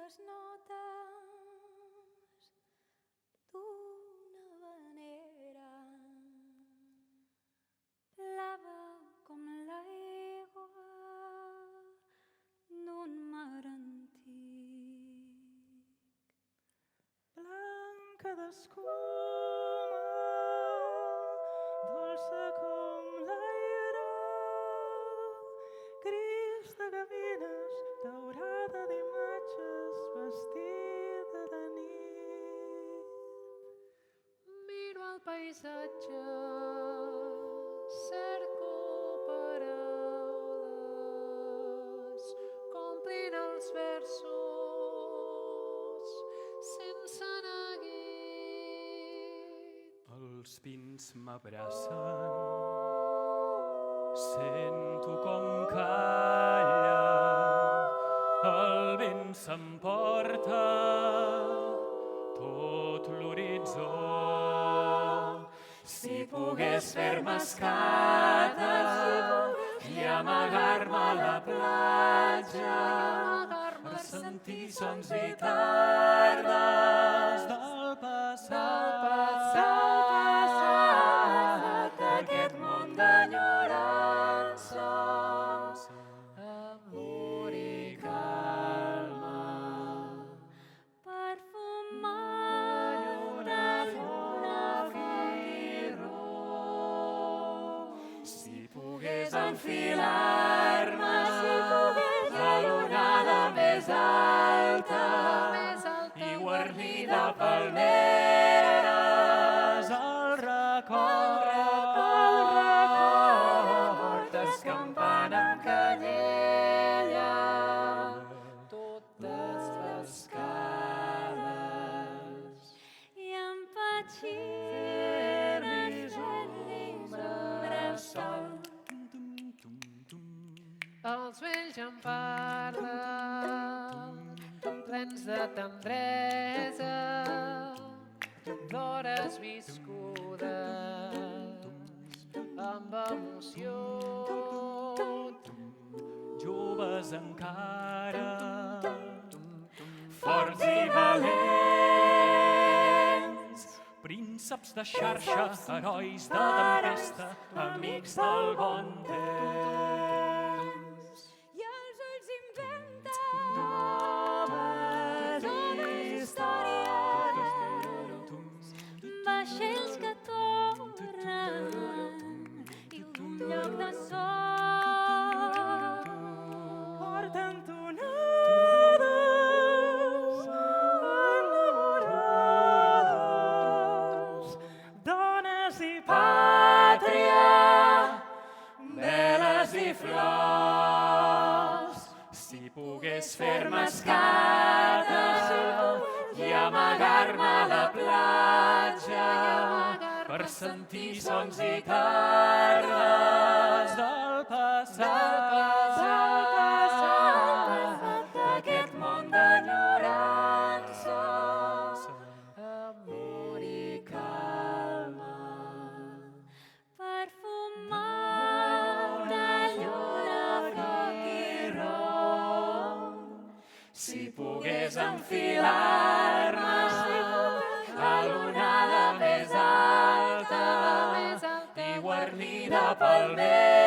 les notes d'una havanera, blava com l'aigua d'un mar antic, blanca d'escuma, dolça com l'aire, gris de gavines, daurada d'imatges, vestida de nit. Miro el paisatge, cerco paraules que omplin els versos sense neguit. Els pins m'abracen, sento com calla, el vent s'emporta tot l'horitzó. Si pogués fer-me escata i amagar-me a la platja per sentir sons i tardes del passat, d'aquest món d'enyorança, amor i calma, perfumat de lluna, foc i rom. si pogués enfilar-me a l'onada més alta i guarnida palmeres, el record escampant amb canyella totes les cares I empatxines ombres sol. Els vells em parlen, plens de tendresa, d'hores viscudes amb emoció. joves encara, forts i valents, prínceps de xarxa, herois de tempesta, amics del bon temps. I els ulls inventen noves històries, vaixells que tornen i d'un lloc de sol porten tonades enamorades, dones i Pàtria, veles i flors, si pogués fer-me escata i amagar-me a la platja per sentir sons i tardes del passat, d'aquest món d'enyorança, amor i calma. perfumat de lluna, foc i rom. Si pogués enfilar-me a l'onada més alta i guarnida palmeres,